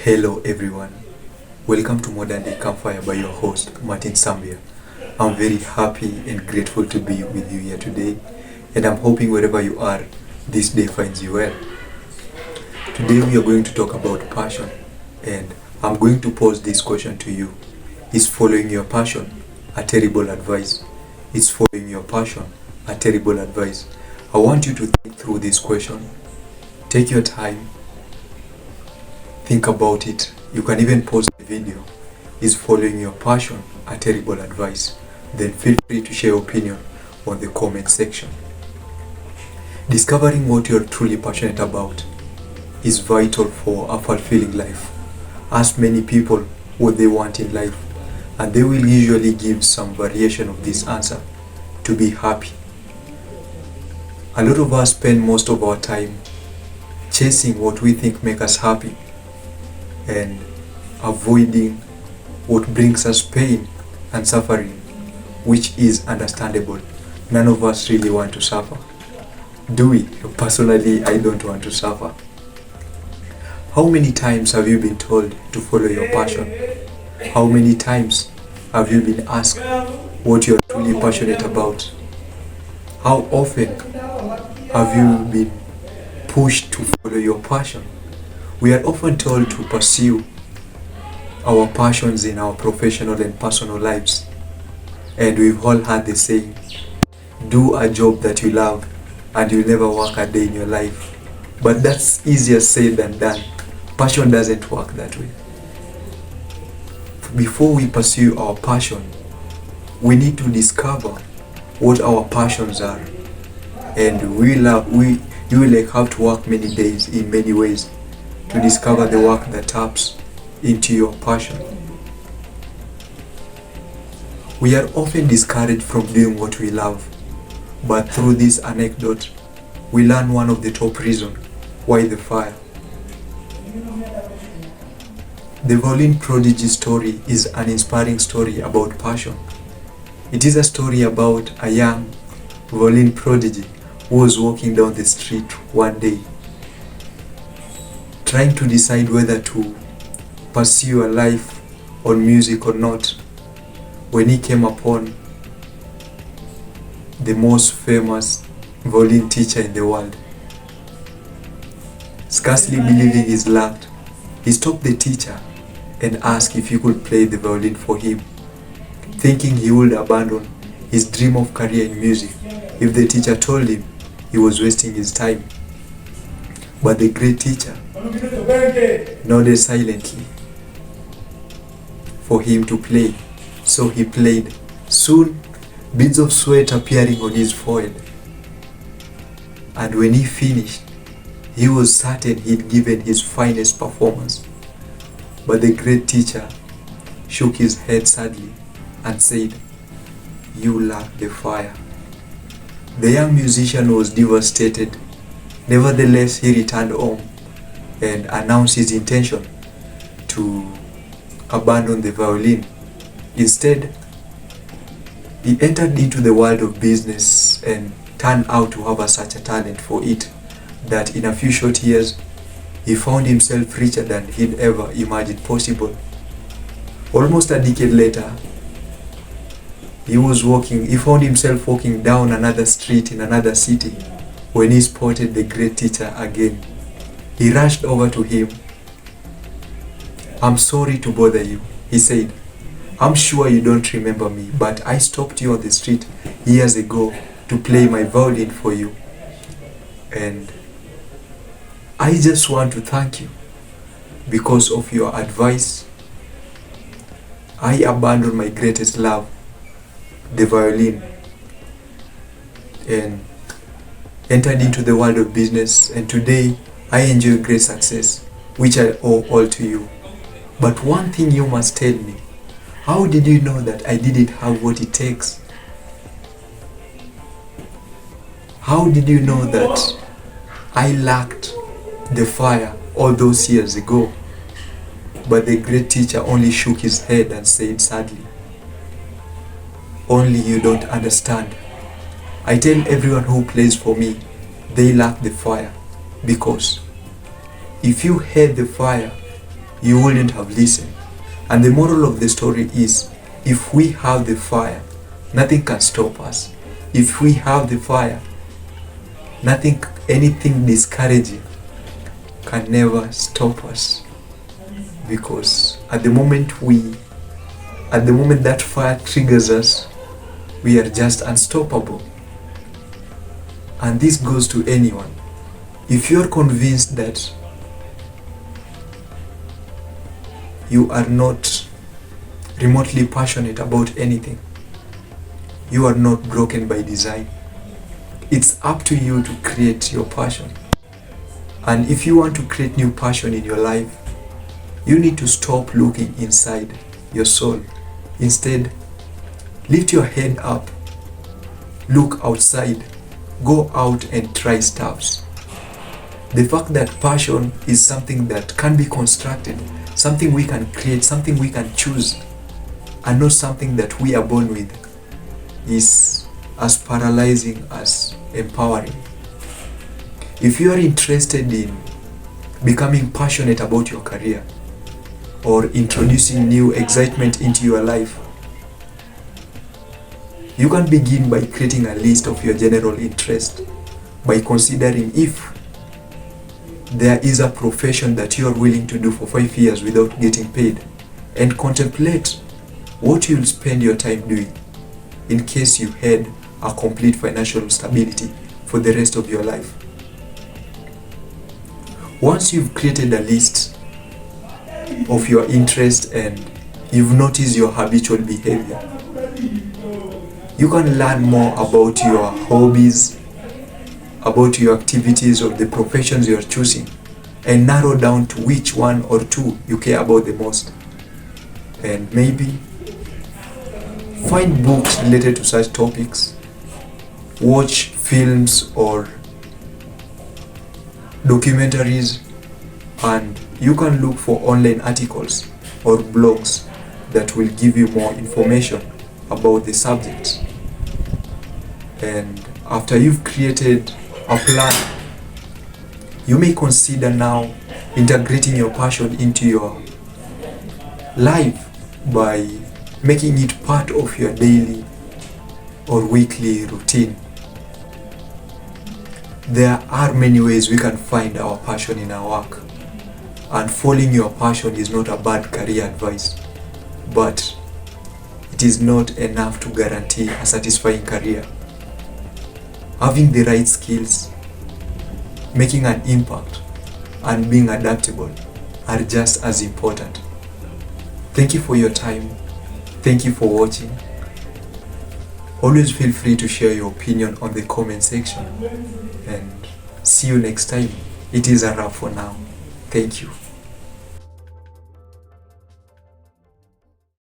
Hello everyone, welcome to Modern Day Campfire by your host Martin Sambia. I'm very happy and grateful to be with you here today, and I'm hoping wherever you are, this day finds you well. Today we are going to talk about passion, and I'm going to pose this question to you. Is following your passion a terrible advice? Is following your passion a terrible advice? I want you to think through this question. Take your time. Think about it. You can even pause the video. Is following your passion a terrible advice? Then feel free to share your opinion on the comment section. Discovering what you're truly passionate about is vital for a fulfilling life. Ask many people what they want in life, and they will usually give some variation of this answer: to be happy. A lot of us spend most of our time chasing what we think make us happy and avoiding what brings us pain and suffering, which is understandable. None of us really want to suffer, do we? Personally, I don't want to suffer. How many times have you been told to follow your passion? How many times have you been asked what you're truly passionate about? How often have you been pushed to follow your passion? We are often told to pursue our passions in our professional and personal lives. And we've all heard the saying, do a job that you love and you'll never work a day in your life. But that's easier said than done. Passion doesn't work that way. Before we pursue our passion, we need to discover what our passions are. And you will have to work many days in many ways to discover the work that taps into your passion. We are often discouraged from doing what we love, but through this anecdote, we learn one of the top reasons why the fire. The violin prodigy story is an inspiring story about passion. It is a story about a young violin prodigy who was walking down the street one day, trying to decide whether to pursue a life on music or not, when he came upon the most famous violin teacher in the world. Scarcely believing his luck, he stopped the teacher and asked if he could play the violin for him, thinking he would abandon his dream of career in music if the teacher told him he was wasting his time. But the great teacher nodded silently for him to play. So he played. Soon, beads of sweat appearing on his forehead. And when he finished, he was certain he'd given his finest performance. But the great teacher shook his head sadly and said, "You lack the fire." The young musician was devastated. Nevertheless, he returned home and announced his intention to abandon the violin. Instead, he entered into the world of business and turned out to have such a talent for it that in a few short years, he found himself richer than he'd ever imagined possible. Almost a decade later, he found himself walking down another street in another city when he spotted the great teacher again. He rushed over to him. "I'm sorry to bother you," he said. "I'm sure you don't remember me, but I stopped you on the street years ago to play my violin for you. And I just want to thank you. Because of your advice, I abandoned my greatest love, the violin, and entered into the world of business, and today I enjoy great success, which I owe all to you. But one thing you must tell me, how did you know that I didn't have what it takes? How did you know that I lacked the fire all those years ago?" But the great teacher only shook his head and said sadly, "Only you don't understand. I tell everyone who plays for me, they lack the fire, because if you had the fire, you wouldn't have listened. And the moral of the story is, if we have the fire, nothing can stop us. If we have the fire, anything discouraging can never stop us. Because at the moment that fire triggers us, we are just unstoppable. And this goes to anyone. If you're convinced that you are not remotely passionate about anything, you are not broken by design. It's up to you to create your passion. And if you want to create new passion in your life, you need to stop looking inside your soul. Instead, lift your head up, look outside, go out and try stuffs. The fact that passion is something that can be constructed, something we can create, something we can choose, and not something that we are born with, is as paralyzing as empowering. If you are interested in becoming passionate about your career or introducing new excitement into your life, you can begin by creating a list of your general interest, by considering if there is a profession that you are willing to do for 5 years without getting paid, and contemplate what you'll spend your time doing in case you had a complete financial stability for the rest of your life. Once you've created a list of your interests and you've noticed your habitual behavior, you can learn more about your hobbies, about your activities or the professions you're choosing, and narrow down to which one or two you care about the most. And maybe find books related to such topics, watch films or documentaries, and you can look for online articles or blogs that will give you more information about the subjects. And after you've created a plan, you may consider now integrating your passion into your life by making it part of your daily or weekly routine. There are many ways we can find our passion in our work, and following your passion is not a bad career advice, but it is not enough to guarantee a satisfying career. Having the right skills, making an impact, and being adaptable are just as important. Thank you for your time. Thank you for watching. Always feel free to share your opinion on the comment section, and see you next time. It is a wrap for now. Thank you.